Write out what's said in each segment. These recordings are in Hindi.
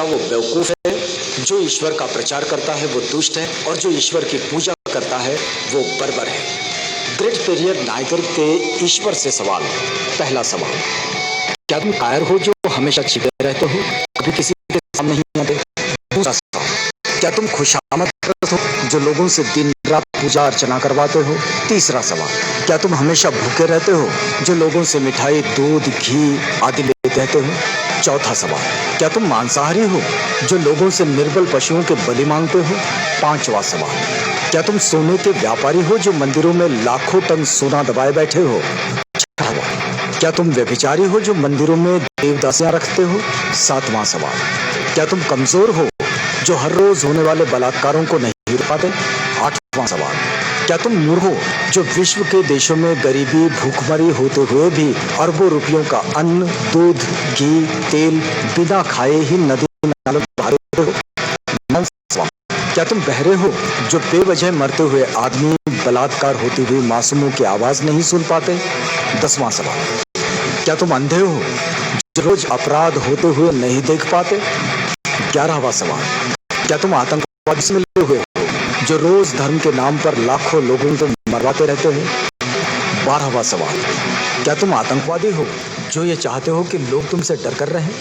करता वो बेवकूफ है, जो ईश्वर का प्रचार करता है वो दुष्ट है, और जो ईश्वर की पूजा करता है वो बर्बर है। ग्रेट पेरियर नायगर के ईश्वर से सवाल। पहला सवाल, क्या तुम कायर हो जो हमेशा छिपे रहते हो, कभी किसी के सामने नहीं आते? दूसरा सवाल, क्या तुम खुशामद हो जो लोगों से दिन रात पूजा अर्चना करवाते हो? तीसरा सवाल, क्या तुम हमेशा भूखे रहते हो जो लोगों से मिठाई, दूध, घी आदि लेते रहते हो? चौथा सवाल, क्या तुम मांसाहारी हो जो लोगों से निर्बल पशुओं के बलि मांगते हो? पांचवा सवाल, क्या तुम सोने के व्यापारी हो जो मंदिरों में लाखों टन सोना दबाए बैठे हो? छठा सवाल, क्या तुम व्यभिचारी हो जो मंदिरों में देवदासियां रखते हो? सातवां सवाल, क्या तुम कमजोर हो जो हर रोज होने वाले बलात्कारों को नहीं रोक पाते? आठवां सवाल, क्या तुम मूर्ख हो जो विश्व के देशों में गरीबी, भूखमरी होते हुए भी अरबों रुपयों का अन्न, दूध, घी, तेल बिना खाए ही नदी नालों में बहा देते हो? नौवां सवाल, क्या तुम बहरे हो जो बेवजह मरते हुए आदमी, बलात्कार होती हुई मासूमों की आवाज नहीं सुन पाते? 10वां सवाल, क्या तुम अंधे हो जो रोज अपराध होते हुए नहीं देख पाते? 11वां सवाल, क्या तुम आतंकवादी से मिले हुए हो जो रोज धर्म के नाम पर लाखों लोगों को मरवाते रहते हो? 12वां सवाल, क्या तुम आतंकवादी हो जो ये चाहते हो कि लोग तुमसे डर कर रहें?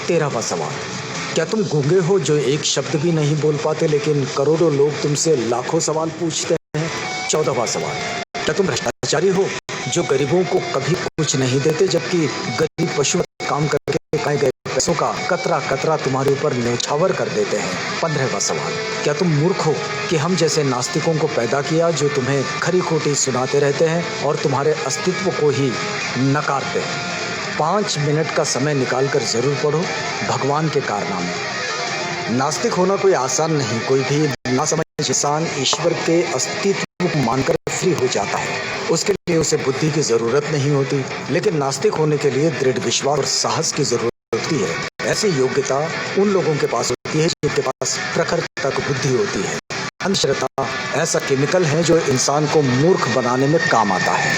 13वां सवाल, क्या तुम गूंगे हो जो एक शब्द भी नहीं बोल पाते लेकिन करोड़ों लोग तुमसे लाखों सवाल पूछते हैं? 14वां सवाल, क्या तुम भ्रष्टाचारी हो जो गरीबों को कभी कुछ नहीं देते जबकि गरीब पशु काम करके खाए गए पैसों का कतरा कतरा तुम्हारे ऊपर न्यौछावर कर देते हैं? 15वां सवाल, क्या तुम मूर्ख हो कि हम जैसे नास्तिकों को पैदा किया जो तुम्हें खरी खोटी सुनाते रहते हैं और तुम्हारे अस्तित्व को ही नकारते हैं? 5 मिनट का समय निकालकर जरूर पढ़ो भगवान के कारनामे। नास्तिक होना कोई आसान नहीं। कोई भी नासमझ इंसान ईश्वर के अस्तित्व को मानकर फ्री हो जाता है, उसके लिए उसे बुद्धि की जरूरत नहीं होती, लेकिन नास्तिक होने के लिए दृढ़ विश्वास और साहस की जरूरत होती है। ऐसी योग्यता उन लोगों के पास होती है जिनके पास प्रखर तक बुद्धि होती है। अंधश्रद्धा ऐसा केमिकल है जो इंसान को मूर्ख बनाने में काम आता है।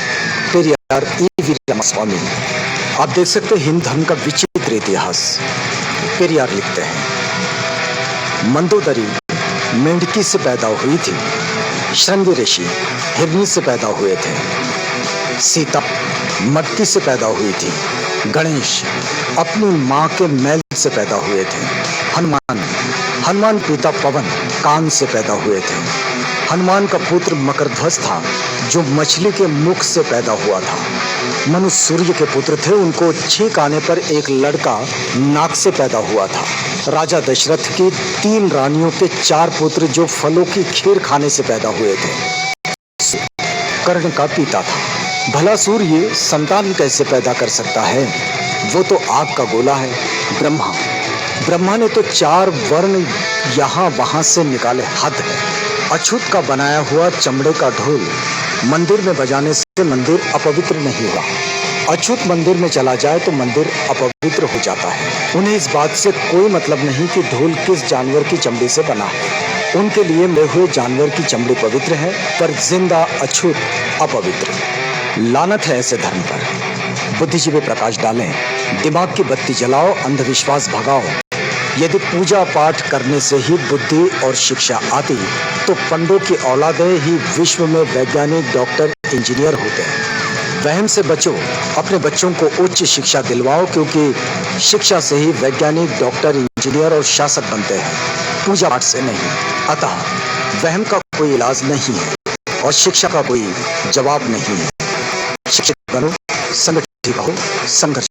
पेरियार ई.वी. रामास्वामी। आप देख सकते हैं हिंदू धर्म का विचित्र इतिहास। पेरियार लिखते हैं, मंदोदरी मेंढकी से पैदा हुई थी, श्रृंगी ऋषि हिरनी से पैदा हुए थे, सीता मटकी से पैदा हुई थी, गणेश अपनी माँ के मैल से पैदा हुए थे, हनुमान पिता पवन कान से पैदा हुए थे, हनुमान का पुत्र मकरध्वज था जो मछली के मुख से पैदा हुआ था, मनु सूर्य के पुत्र थे, उनको छींक आने पर एक लड़का नाक से पैदा हुआ था, राजा दशरथ की 3 रानियों के 4 पुत्र जो फलों की खीर खाने से पैदा हुए थे, कर्ण का पिता था। भला सूर्य संतान कैसे पैदा कर सकता है? वो तो आग का गोला है। ब्रह्मा ने तो 4 वर्ण यहाँ वहां से निकाले, हद है। अछूत का बनाया हुआ चमड़े का ढोल मंदिर में बजाने से मंदिर अपवित्र नहीं हुआ। अछूत मंदिर में चला जाए तो मंदिर अपवित्र हो जाता है। उन्हें इस बात से कोई मतलब नहीं कि ढोल किस जानवर की चमड़ी से बना है। उनके लिए मरे हुए जानवर की चमड़ी पवित्र है पर जिंदा अछूत अपवित्र। लानत है ऐसे धर्म पर। बुद्धिजीवी प्रकाश डालें, दिमाग की बत्ती जलाओ, अंधविश्वास भगाओ। यदि पूजा पाठ करने से ही बुद्धि और शिक्षा आती तो पंडों की औलादें ही विश्व में वैज्ञानिक, डॉक्टर, इंजीनियर होते हैं। वहम से बचो, अपने बच्चों को उच्च शिक्षा दिलवाओ, क्योंकि शिक्षा से ही वैज्ञानिक, डॉक्टर, इंजीनियर और शासक बनते हैं, पूजा पाठ से नहीं। अतः वहम का कोई इलाज नहीं है और शिक्षा का कोई जवाब नहीं है। शिक्षित बनो, संगठित रहो, संघर्ष